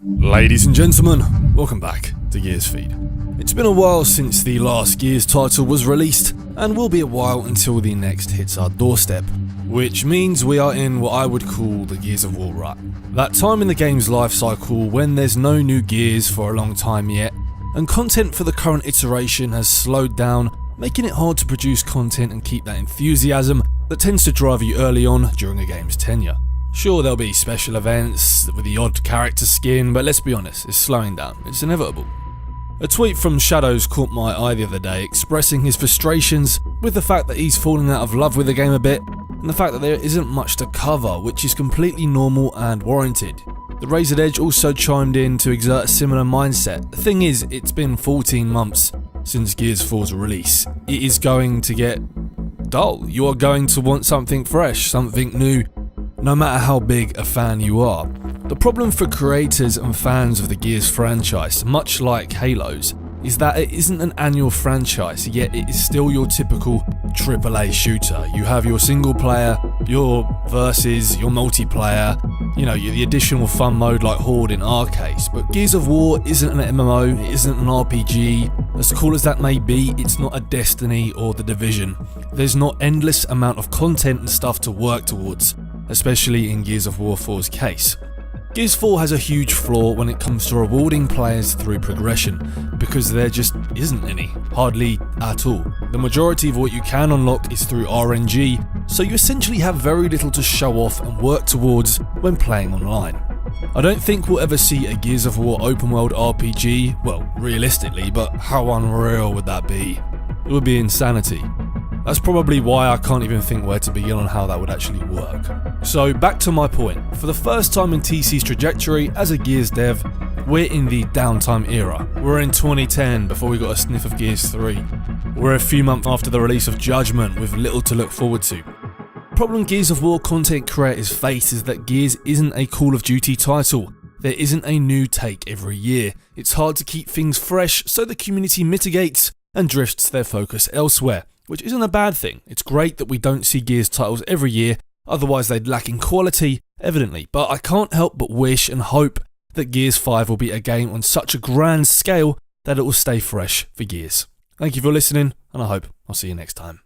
Ladies and gentlemen, welcome back to Gears Feed. It's been a while since the last Gears title was released, and will be a while until the next hits our doorstep, which means we are in what I would call the Gears of War rut. That time in the game's life cycle when there's no new Gears for a long time yet, and content for the current iteration has slowed down, making it hard to produce content and keep that enthusiasm that tends to drive you early on during a game's tenure. Sure, there'll be special events with the odd character skin, but let's be honest, it's slowing down, it's inevitable. A tweet from Shadows caught my eye the other day expressing his frustrations with the fact that he's falling out of love with the game a bit, and the fact that there isn't much to cover, which is completely normal and warranted. The Razored Edge also chimed in to exert a similar mindset. The thing is, it's been 14 months since Gears 4's release. It is going to get dull. You are going to want something fresh, something new, no matter how big a fan you are. The problem for creators and fans of the Gears franchise, much like Halo's, is that it isn't an annual franchise, yet it is still your typical AAA shooter. You have your single player, your versus, your multiplayer, the additional fun mode like Horde in our case. But Gears of War isn't an MMO, it isn't an RPG. As cool as that may be, it's not a Destiny or The Division. There's not endless amount of content and stuff to work towards, especially in Gears of War 4's case. Gears 4 has a huge flaw when it comes to rewarding players through progression, because there just isn't any, hardly at all. The majority of what you can unlock is through RNG, so you essentially have very little to show off and work towards when playing online. I don't think we'll ever see a Gears of War open world RPG, well, realistically, but how unreal would that be? It would be insanity. That's probably why I can't even think where to begin on how that would actually work. So back to my point, for the first time in TC's trajectory as a Gears dev, we're in the downtime era. We're in 2010 before we got a sniff of Gears 3. We're a few months after the release of Judgment with little to look forward to. The problem Gears of War content creators face is that Gears isn't a Call of Duty title. There isn't a new take every year. It's hard to keep things fresh, so the community mitigates and drifts their focus elsewhere, which isn't a bad thing. It's great that we don't see Gears titles every year, otherwise they'd lack in quality, evidently, but I can't help but wish and hope that Gears 5 will be a game on such a grand scale that it will stay fresh for Gears. Thank you for listening, and I hope I'll see you next time.